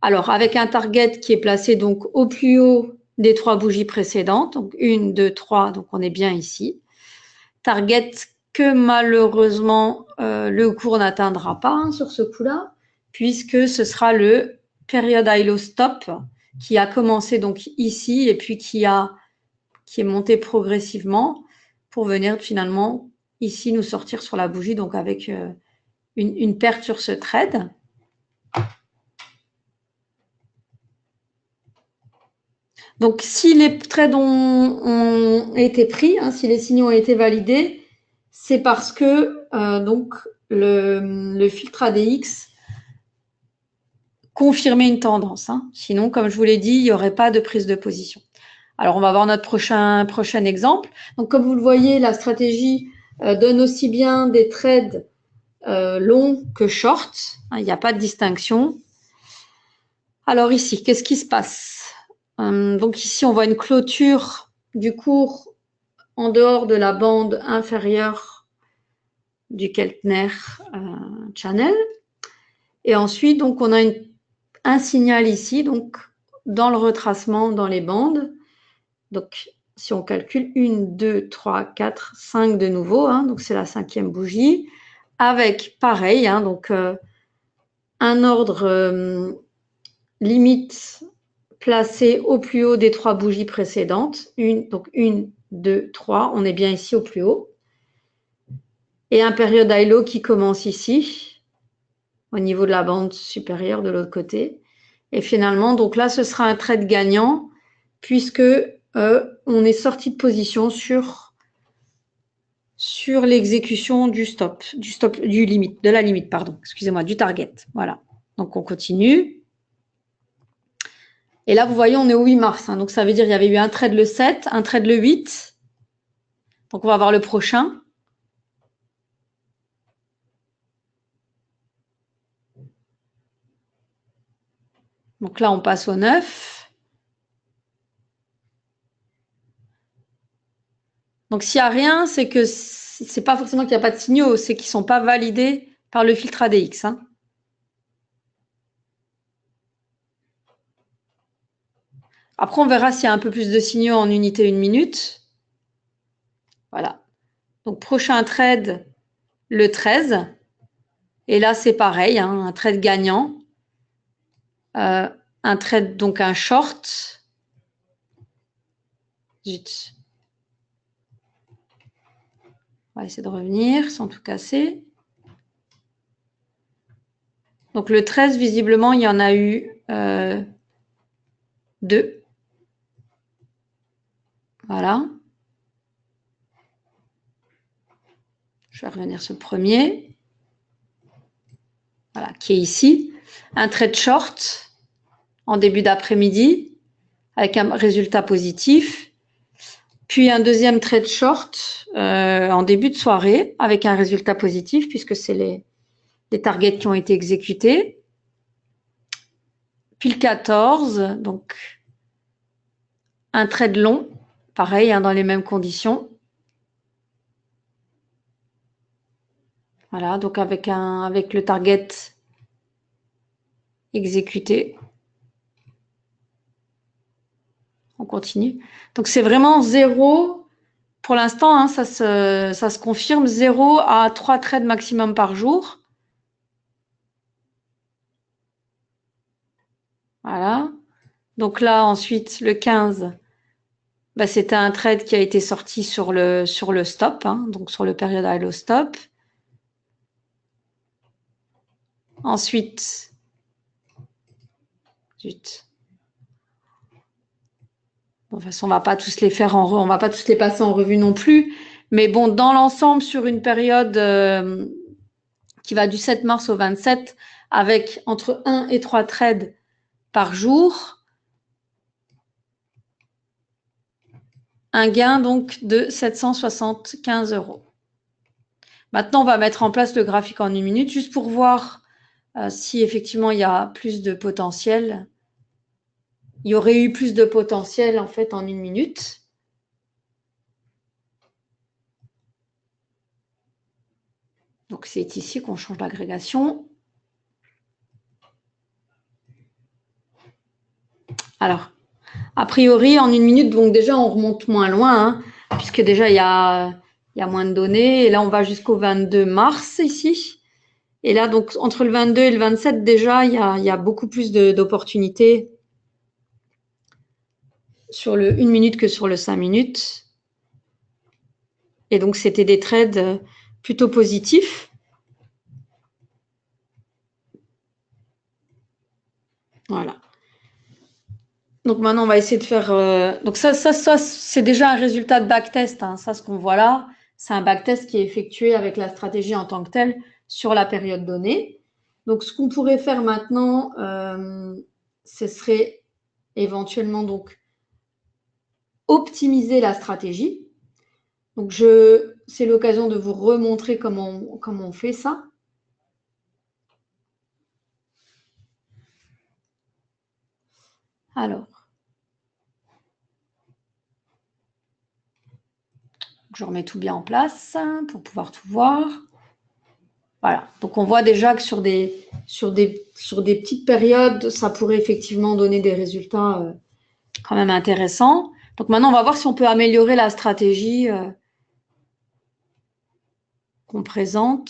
Alors, avec un target qui est placé donc au plus haut des 3 bougies précédentes. Donc, 1, 2, 3. Donc, on est bien ici. Target que malheureusement, le cours n'atteindra pas sur ce coup-là, puisque ce sera le period high low stop qui a commencé donc ici et puis qui est monté progressivement pour venir finalement ici nous sortir sur la bougie, donc avec une perte sur ce trade. Donc, si les trades ont été pris, si les signaux ont été validés, c'est parce que donc le filtre ADX confirmait une tendance. Sinon, comme je vous l'ai dit, il n'y aurait pas de prise de position. Alors, on va voir notre prochain exemple. Donc, comme vous le voyez, la stratégie donne aussi bien des trades longs que short. Il n'y a pas de distinction. Alors ici, qu'est-ce qui se passe? Donc ici, on voit une clôture du cours en dehors de la bande inférieure du Keltner Channel. Et ensuite, donc, on a un signal ici, donc dans le retracement dans les bandes. Donc, si on calcule 1, 2, 3, 4, 5 de nouveau, donc c'est la 5e bougie, avec pareil, donc un ordre limite placé au plus haut des 3 bougies précédentes. Donc 1, 2, 3, on est bien ici au plus haut. Et un période high low qui commence ici, au niveau de la bande supérieure de l'autre côté. Et finalement, donc là, ce sera un trade gagnant, puisque on est sorti de position sur l'exécution du limite, de la limite, pardon, excusez-moi, du target. Voilà. Donc on continue. Et là, vous voyez, on est au 8 mars. Donc ça veut dire qu'il y avait eu un trade le 7, un trade le 8. Donc on va voir le prochain. Donc là, on passe au 9. Donc s'il n'y a rien, c'est que c'est pas forcément qu'il n'y a pas de signaux, c'est qu'ils ne sont pas validés par le filtre ADX. Après, on verra s'il y a un peu plus de signaux en unité 1 minute. Voilà. Donc prochain trade, le 13. Et là, c'est pareil, un trade gagnant. Un trade, donc un short. Zut. On va essayer de revenir sans tout casser. Donc le 13, visiblement, il y en a eu 2. Voilà. Je vais revenir sur le premier. Voilà, qui est ici. Un trade short en début d'après-midi avec un résultat positif. Puis un deuxième trade short en début de soirée avec un résultat positif puisque c'est les targets qui ont été exécutés. Puis le 14, donc un trade long, pareil, hein, dans les mêmes conditions. Voilà, donc avec le target exécuté. On continue. Donc c'est vraiment 0, pour l'instant, hein, ça se confirme, 0 à 3 trades maximum par jour. Voilà. Donc là, ensuite, le 15, bah, c'était un trade qui a été sorti sur le stop, hein, donc sur le period high low stop. Ensuite, zut. Bon, de toute façon, on va pas tous les faire on va pas tous les passer en revue non plus. Mais bon, dans l'ensemble, sur une période qui va du 7 mars au 27, avec entre 1 et 3 trades par jour, un gain donc de 775 €. Maintenant, on va mettre en place le graphique en 1 minute, juste pour voir si effectivement il y a plus de potentiel. Il y aurait eu plus de potentiel en fait en 1 minute. Donc c'est ici qu'on change l'agrégation. Alors, a priori, en 1 minute, donc déjà on remonte moins loin, hein, puisque déjà il y a moins de données. Et là, on va jusqu'au 22 mars ici. Et là, donc entre le 22 et le 27, déjà, il y a beaucoup plus d'opportunités sur le 1 minute que sur le 5 minutes. Et donc, c'était des trades plutôt positifs. Voilà. Donc maintenant, on va essayer de faire... Donc ça c'est déjà un résultat de backtest. Hein. Ça, ce qu'on voit là, c'est un backtest qui est effectué avec la stratégie en tant que telle sur la période donnée. Donc, ce qu'on pourrait faire maintenant, ce serait éventuellement donc optimiser la stratégie. Donc, c'est l'occasion de vous remontrer comment on fait ça. Alors, je remets tout bien en place pour pouvoir tout voir. Voilà. Donc, on voit déjà que sur des petites périodes, ça pourrait effectivement donner des résultats quand même intéressants. Donc, maintenant, on va voir si on peut améliorer la stratégie qu'on présente.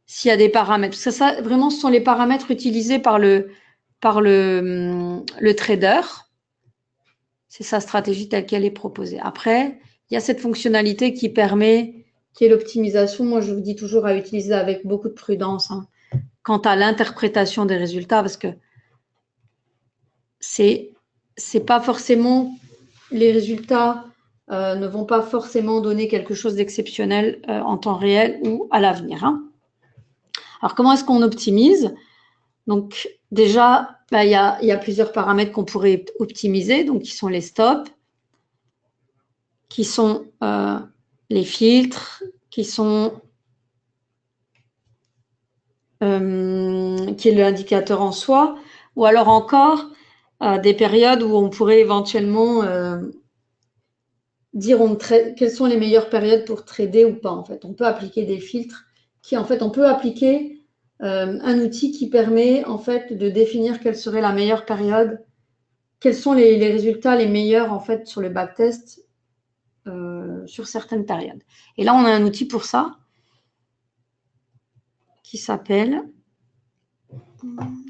S'il y a des paramètres. Parce que ça, vraiment, ce sont les paramètres utilisés par le trader. C'est sa stratégie telle qu'elle est proposée. Après, il y a cette fonctionnalité qui est l'optimisation. Moi, je vous dis toujours à utiliser avec beaucoup de prudence quant à l'interprétation des résultats, parce que c'est pas forcément les résultats ne vont pas forcément donner quelque chose d'exceptionnel en temps réel ou à l'avenir. Hein. Alors, comment est-ce qu'on optimise? Donc, déjà, il y a plusieurs paramètres qu'on pourrait optimiser, donc qui sont les stops, qui sont les filtres, qui est l'indicateur en soi, ou alors encore des périodes où on pourrait éventuellement dire quelles sont les meilleures périodes pour trader ou pas. En fait, on peut appliquer des filtres on peut appliquer un outil qui permet en fait de définir quelle serait la meilleure période, quels sont les résultats les meilleurs en fait sur le backtest sur certaines périodes. Et là, on a un outil pour ça qui s'appelle,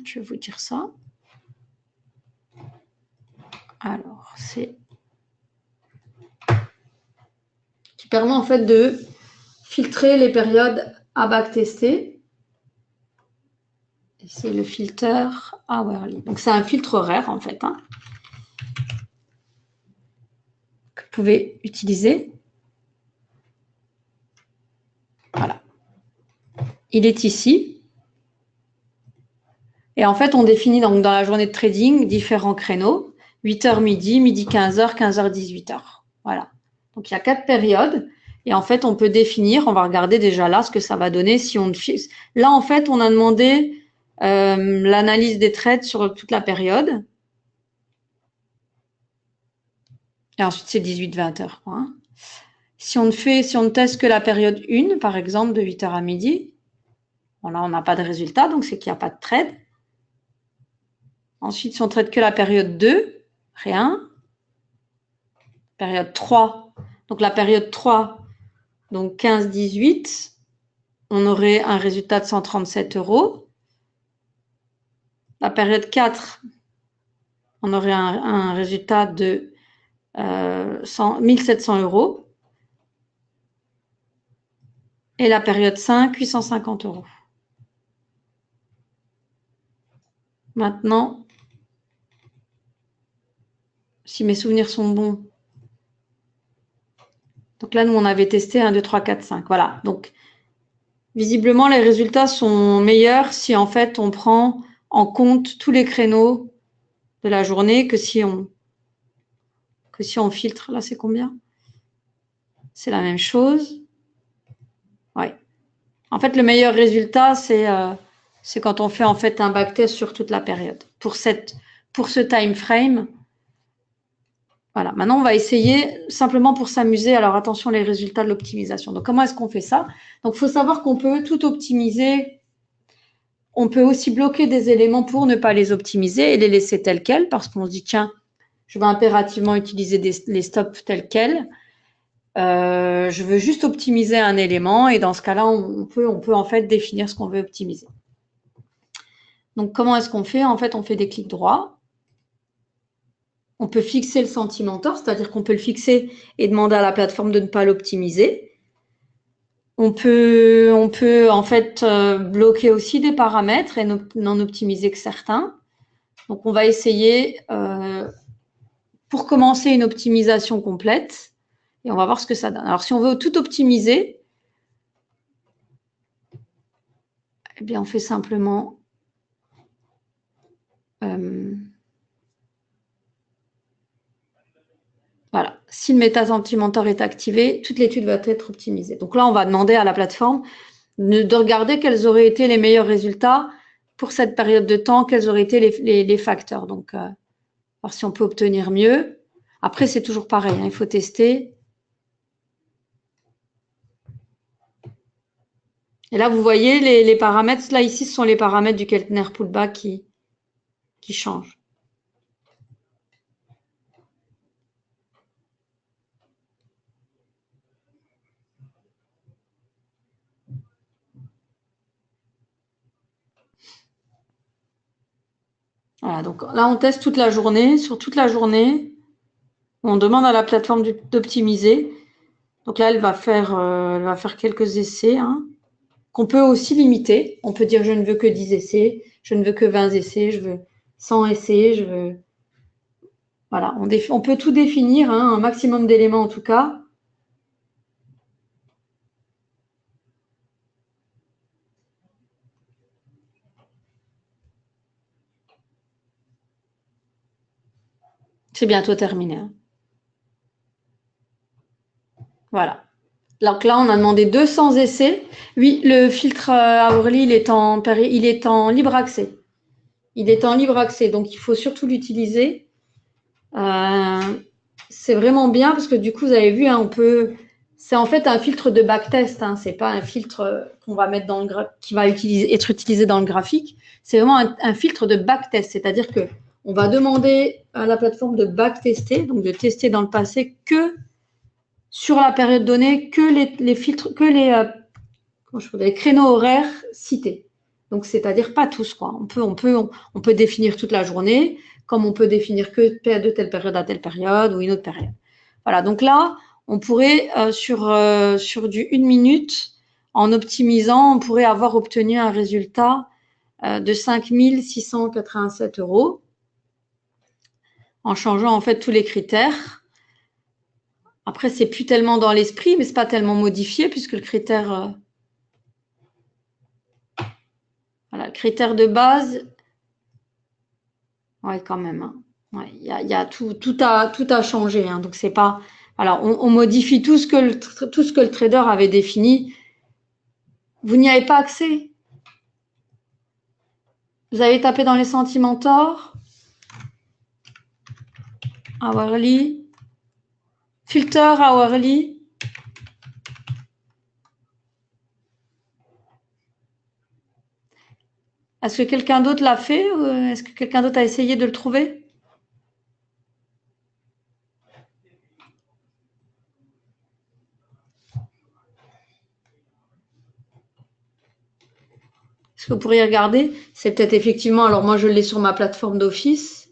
je vais vous dire ça. Alors, c'est qui permet en fait de filtrer les périodes à backtester. C'est le filter hourly. Donc, c'est un filtre horaire en fait que vous pouvez utiliser. Voilà. Il est ici. Et en fait, on définit donc dans la journée de trading différents créneaux. 8h midi, midi 15h, 15h 18h. Voilà. Donc, il y a 4 périodes. Et en fait, on peut définir, on va regarder déjà là ce que ça va donner si on fixe. Là, en fait, on a demandé l'analyse des trades sur toute la période. Et ensuite, c'est 18-20 heures. Hein. Si on ne teste que la période 1, par exemple, de 8 heures à midi, bon, là, on n'a pas de résultat, donc c'est qu'il n'y a pas de trade. Ensuite, si on traite que la période 2, rien. Période 3, donc la période 3, donc 15-18, on aurait un résultat de 137 euros. La période 4, on aurait un résultat de 1700 euros. Et la période 5, 850 euros. Maintenant, si mes souvenirs sont bons, donc là, nous, on avait testé 1, 2, 3, 4, 5. Voilà. Donc, visiblement, les résultats sont meilleurs si, en fait, on prend en compte tous les créneaux de la journée que si on filtre. Là, c'est combien? C'est la même chose. Ouais. En fait, le meilleur résultat, c'est quand on fait en fait un backtest sur toute la période. Pour ce time frame, voilà. Maintenant, on va essayer simplement pour s'amuser. Alors, attention, les résultats de l'optimisation. Donc, comment est-ce qu'on fait ça? Donc, il faut savoir qu'on peut tout optimiser. On peut aussi bloquer des éléments pour ne pas les optimiser et les laisser tels quels parce qu'on se dit, tiens, je vais impérativement utiliser les stops tels quels. Je veux juste optimiser un élément et dans ce cas-là, on peut en fait définir ce qu'on veut optimiser. Donc, comment est-ce qu'on fait? En fait, on fait des clics droits. On peut fixer le Sentimentor, c'est-à-dire qu'on peut le fixer et demander à la plateforme de ne pas l'optimiser. On peut en fait bloquer aussi des paramètres et n'en optimiser que certains. Donc, on va essayer pour commencer une optimisation complète et on va voir ce que ça donne. Alors, si on veut tout optimiser, eh bien, on fait simplement voilà. Si le MetaSentimentor est activé, toute l'étude va être optimisée. Donc là, on va demander à la plateforme de regarder quels auraient été les meilleurs résultats pour cette période de temps, quels auraient été les facteurs. Donc, voir si on peut obtenir mieux. Après, c'est toujours pareil, hein, il faut tester. Et là, vous voyez les paramètres. Là, ici, ce sont les paramètres du Keltner Pullback qui changent. Voilà, donc là, on teste toute la journée. Sur toute la journée, on demande à la plateforme d'optimiser. Donc là, elle va faire quelques essais, hein, qu'on peut aussi limiter. On peut dire je ne veux que 10 essais, je ne veux que 20 essais, je veux 100 essais, je veux... Voilà, on peut tout définir, hein, un maximum d'éléments en tout cas. C'est bientôt terminé. Hein. Voilà. Donc là, on a demandé 200 essais. Oui, le filtre Hourly, il est en libre accès. Il est en libre accès, donc il faut surtout l'utiliser. C'est vraiment bien parce que du coup, vous avez vu, hein, c'est en fait un filtre de backtest. Hein, c'est pas un filtre qu'on va mettre qui va être utilisé dans le graphique. C'est vraiment un filtre de backtest, c'est-à-dire que on va demander à la plateforme de backtester, donc de tester dans le passé que sur la période donnée, que les filtres, que les créneaux horaires cités. Donc, c'est-à-dire pas tous, quoi. On peut définir toute la journée, comme on peut définir que de telle période à telle période ou une autre période. Voilà. Donc là, on pourrait, sur du 1 minute, en optimisant, on pourrait avoir obtenu un résultat de 5 687 euros en changeant, en fait, tous les critères. Après, c'est plus tellement dans l'esprit, mais c'est pas tellement modifié puisque le critère... Voilà, le critère de base, ouais, quand même. Hein. Ouais, tout a changé, hein, donc c'est pas Alors, on modifie tout ce que le trader avait défini. Vous n'y avez pas accès. Vous avez tapé dans les Sentimentor, hourly, filter hourly. Est-ce que quelqu'un d'autre l'a fait ou est-ce que quelqu'un d'autre a essayé de le trouver? Est-ce que vous pourriez regarder? C'est peut-être effectivement, alors moi je l'ai sur ma plateforme d'office.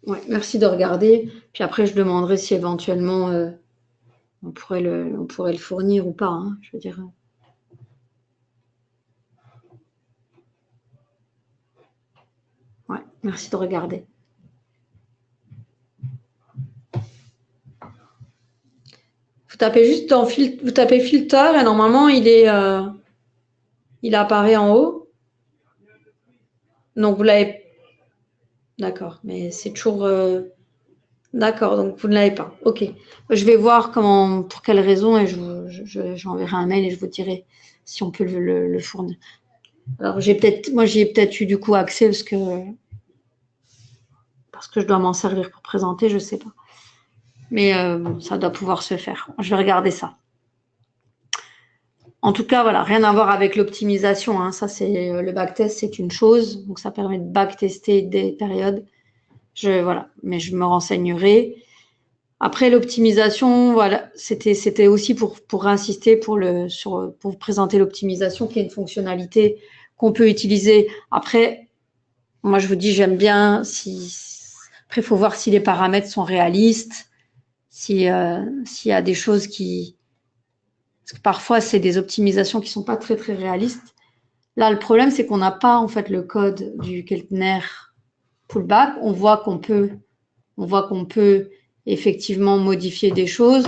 Ouais, merci de regarder. Puis après, je demanderai si éventuellement on pourrait le fournir ou pas. Hein, je veux dire. Ouais, merci de regarder. Vous tapez juste dans vous tapez filter et normalement il apparaît en haut. Donc vous l'avez. D'accord, mais c'est toujours. D'accord, donc vous ne l'avez pas. Ok. Je vais voir pour quelle raison et j'enverrai un mail et je vous dirai si on peut le fournir. Alors moi j'y ai peut-être eu du coup accès parce que je dois m'en servir pour présenter, je sais pas. Mais bon, ça doit pouvoir se faire. Je vais regarder ça. En tout cas, voilà, rien à voir avec l'optimisation. Hein. Ça, c'est le backtest, c'est une chose. Donc, ça permet de backtester des périodes. Voilà, mais je me renseignerai. Après, l'optimisation, voilà, c'était aussi pour insister pour vous présenter l'optimisation, qui est une fonctionnalité qu'on peut utiliser. Après, moi, je vous dis, j'aime bien après, il faut voir si les paramètres sont réalistes, s'il y a des choses parce que parfois, c'est des optimisations qui sont pas très, très réalistes. Là, le problème, c'est qu'on n'a pas, en fait, le code du Keltner pullback. On voit qu'on peut effectivement modifier des choses.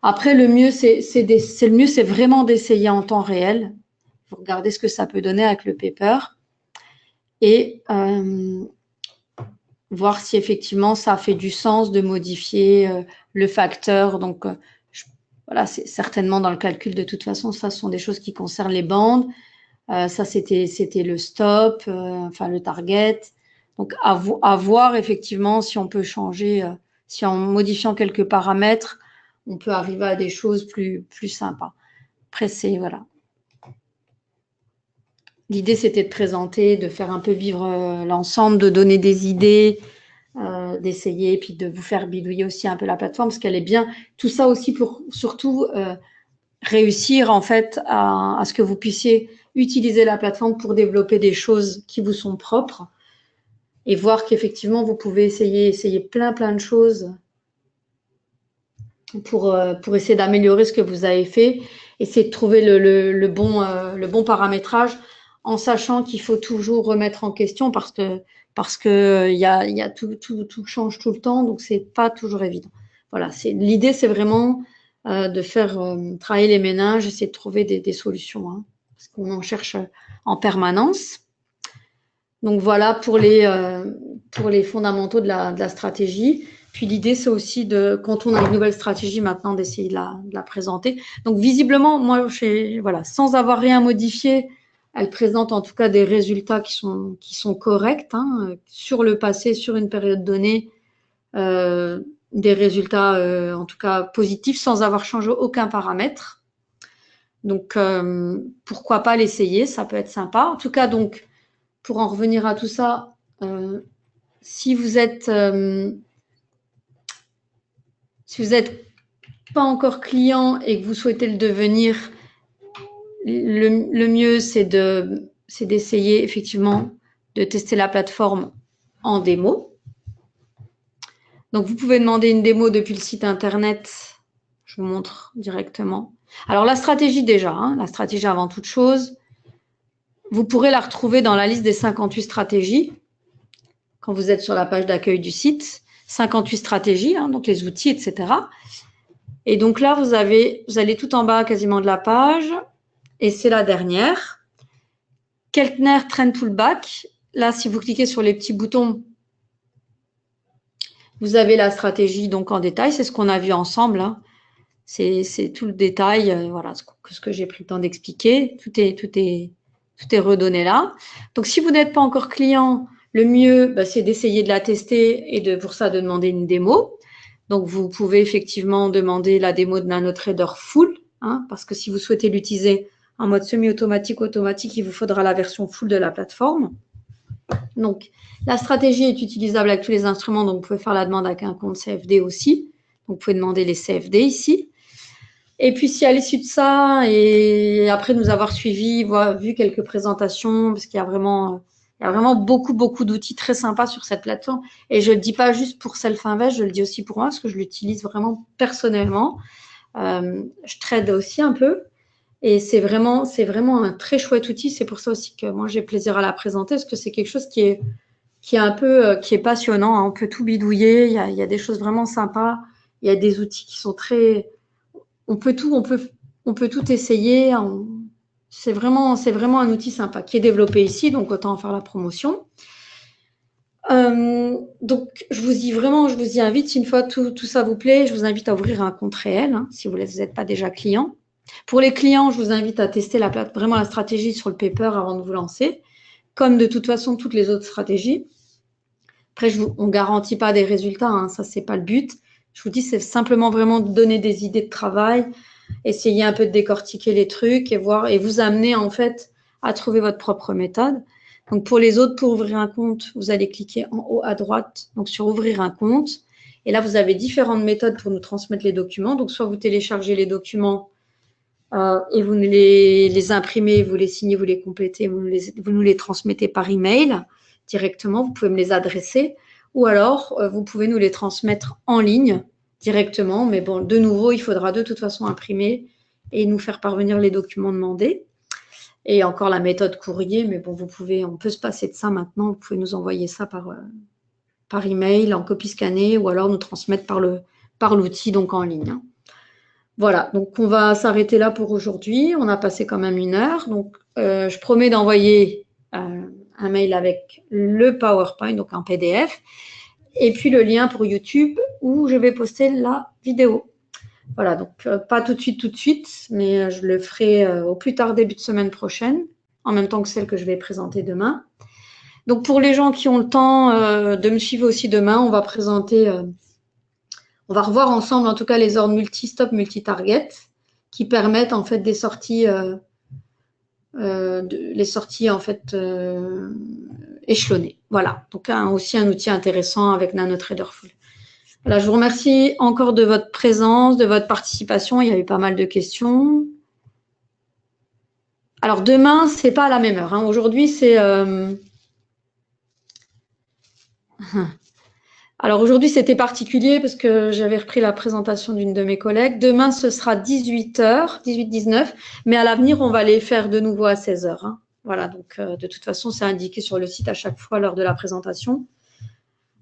Après, le mieux, c'est vraiment d'essayer en temps réel. Vous regardez ce que ça peut donner avec le paper et voir si effectivement ça fait du sens de modifier le facteur. Donc, voilà, c'est certainement dans le calcul de toute façon. Ça, ce sont des choses qui concernent les bandes. Ça, c'était le stop, enfin le target. Donc, à voir effectivement si on peut changer, si en modifiant quelques paramètres, on peut arriver à des choses plus sympas. Après, voilà. L'idée, c'était de présenter, de faire un peu vivre l'ensemble, de donner des idées, d'essayer, puis de vous faire bidouiller aussi un peu la plateforme, parce qu'elle est bien. Tout ça aussi pour surtout réussir en fait à ce que vous puissiez utiliser la plateforme pour développer des choses qui vous sont propres et voir qu'effectivement vous pouvez essayer plein de choses pour essayer d'améliorer ce que vous avez fait, essayer de trouver le bon paramétrage en sachant qu'il faut toujours remettre en question parce que il y a tout change tout le temps, donc c'est pas toujours évident. Voilà, l'idée, c'est vraiment de faire travailler les méninges, essayer de trouver des solutions, hein, parce qu'on en cherche en permanence. Donc voilà pour les fondamentaux de la stratégie. Puis l'idée, c'est aussi quand on a une nouvelle stratégie maintenant, d'essayer de la présenter. Donc visiblement, moi, voilà, sans avoir rien modifié, elle présente en tout cas des résultats qui sont corrects, hein, sur le passé, sur une période donnée, des résultats en tout cas positifs sans avoir changé aucun paramètre. Donc pourquoi pas l'essayer, ça peut être sympa. En tout cas, donc pour en revenir à tout ça, si vous êtes pas encore client et que vous souhaitez le devenir, le mieux, c'est d'essayer effectivement de tester la plateforme en démo. Donc, vous pouvez demander une démo depuis le site internet. Je vous montre directement. Alors, la stratégie déjà, hein, la stratégie avant toute chose, vous pourrez la retrouver dans la liste des 58 stratégies quand vous êtes sur la page d'accueil du site. 58 stratégies, hein, donc les outils, etc. Et donc là, vous allez tout en bas quasiment de la page, et c'est la dernière. Keltner Trend Pullback. là, si vous cliquez sur les petits boutons, vous avez la stratégie donc en détail. C'est ce qu'on a vu ensemble. Hein. C'est tout le détail, voilà, ce que j'ai pris le temps d'expliquer. Tout est redonné là. Donc, si vous n'êtes pas encore client, le mieux, bah, c'est d'essayer de la tester et pour ça, de demander une démo. Donc, vous pouvez effectivement demander la démo de NanoTrader Full, hein, parce que si vous souhaitez l'utiliser en mode semi-automatique, automatique, il vous faudra la version full de la plateforme. Donc, la stratégie est utilisable avec tous les instruments, donc vous pouvez faire la demande avec un compte CFD aussi. Donc, vous pouvez demander les CFD ici. Et puis, si à l'issue de ça, et après nous avoir suivi, vu quelques présentations, parce qu'il y a vraiment beaucoup d'outils très sympas sur cette plateforme. Et je ne le dis pas juste pour Self-Invest, je le dis aussi pour moi, parce que je l'utilise vraiment personnellement. Je trade aussi un peu. Et c'est vraiment un très chouette outil. C'est pour ça aussi que moi, j'ai plaisir à la présenter, parce que c'est quelque chose qui est un peu qui est passionnant. Hein. On peut tout bidouiller. Il y a des choses vraiment sympas. Il y a des outils qui sont très... On peut tout essayer. C'est vraiment un outil sympa qui est développé ici, donc autant en faire la promotion. Donc, je vous y invite, une fois tout ça vous plaît, je vous invite à ouvrir un compte réel, hein, si vous n'êtes pas déjà client. Pour les clients, je vous invite à tester vraiment la stratégie sur le paper avant de vous lancer, comme de toute façon toutes les autres stratégies. Après, on ne garantit pas des résultats, hein, ça, c'est pas le but. Je vous dis, c'est simplement vraiment de donner des idées de travail, essayer un peu de décortiquer les trucs et vous amener en fait à trouver votre propre méthode. Donc pour les autres, pour ouvrir un compte, vous allez cliquer en haut à droite, donc sur ouvrir un compte. Et là, vous avez différentes méthodes pour nous transmettre les documents. Donc soit vous téléchargez les documents et vous les imprimez, vous les signez, vous les complétez, vous nous les transmettez par email directement. Vous pouvez me les adresser. Ou alors, vous pouvez nous les transmettre en ligne directement. Mais bon, de nouveau, il faudra de toute façon imprimer et nous faire parvenir les documents demandés. Et encore la méthode courrier, mais bon, on peut se passer de ça maintenant. Vous pouvez nous envoyer ça par email, en copie scannée, ou alors nous transmettre par l'outil, donc en ligne. Voilà, donc on va s'arrêter là pour aujourd'hui. On a passé quand même 1 heure. Donc, je promets d'envoyer un mail avec le PowerPoint, donc un PDF, et puis le lien pour YouTube où je vais poster la vidéo. Voilà, donc pas tout de suite, mais je le ferai au plus tard début de semaine prochaine, en même temps que celle que je vais présenter demain. Donc pour les gens qui ont le temps de me suivre aussi demain, on va revoir ensemble en tout cas les ordres multi-stop, multi-target qui permettent en fait des sorties, en fait échelonnées. Voilà, donc aussi un outil intéressant avec NanoTrader Full. Voilà, je vous remercie encore de votre présence, de votre participation. Il y a eu pas mal de questions. Alors, demain, ce n'est pas à la même heure. Hein. Aujourd'hui, c'est... Alors, aujourd'hui, c'était particulier parce que j'avais repris la présentation d'une de mes collègues. Demain, ce sera 18h, 18-19. Mais à l'avenir, on va les faire de nouveau à 16h. Hein. Voilà, donc de toute façon, c'est indiqué sur le site à chaque fois lors de la présentation.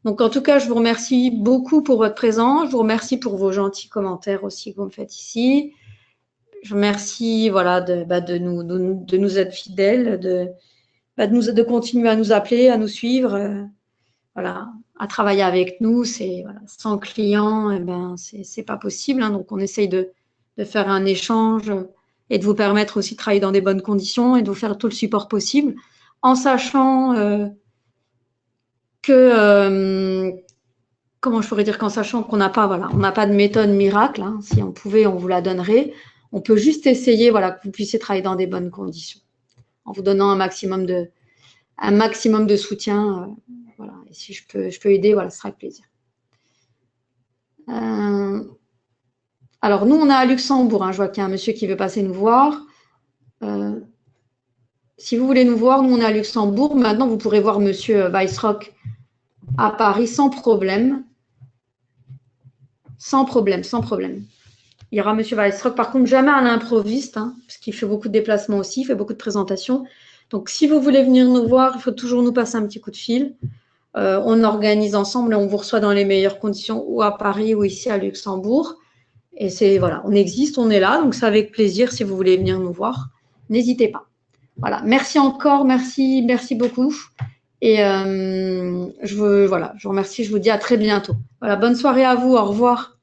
Donc, en tout cas, je vous remercie beaucoup pour votre présence. Je vous remercie pour vos gentils commentaires aussi que vous me faites ici. Je vous remercie de nous être fidèles, de continuer à nous appeler, à nous suivre, à travailler avec nous. Sans clients, c'est pas possible. Hein. Donc, on essaye de faire un échange et de vous permettre aussi de travailler dans des bonnes conditions et de vous faire tout le support possible en sachant comment je pourrais dire qu'en sachant qu'on n'a pas, on n'a pas de méthode miracle. Hein. Si on pouvait, on vous la donnerait. On peut juste essayer, que vous puissiez travailler dans des bonnes conditions, en vous donnant un maximum de soutien. Et si je peux aider, ce sera avec plaisir. Alors, nous, on est à Luxembourg. Hein. Je vois qu'il y a un monsieur qui veut passer nous voir. Si vous voulez nous voir, nous, on est à Luxembourg. Maintenant, vous pourrez voir monsieur Weissrock à Paris sans problème. Sans problème. Il y aura monsieur Weissrock. Par contre, jamais à l'improviste, hein, parce qu'il fait beaucoup de déplacements aussi, il fait beaucoup de présentations. Donc, si vous voulez venir nous voir, il faut toujours nous passer un petit coup de fil. On organise ensemble et on vous reçoit dans les meilleures conditions, ou à Paris ou ici à Luxembourg. Et on existe, on est là. Donc, c'est avec plaisir si vous voulez venir nous voir. N'hésitez pas. Voilà. Merci encore, merci beaucoup. Et voilà, je vous remercie, je vous dis à très bientôt. Voilà, bonne soirée à vous, au revoir.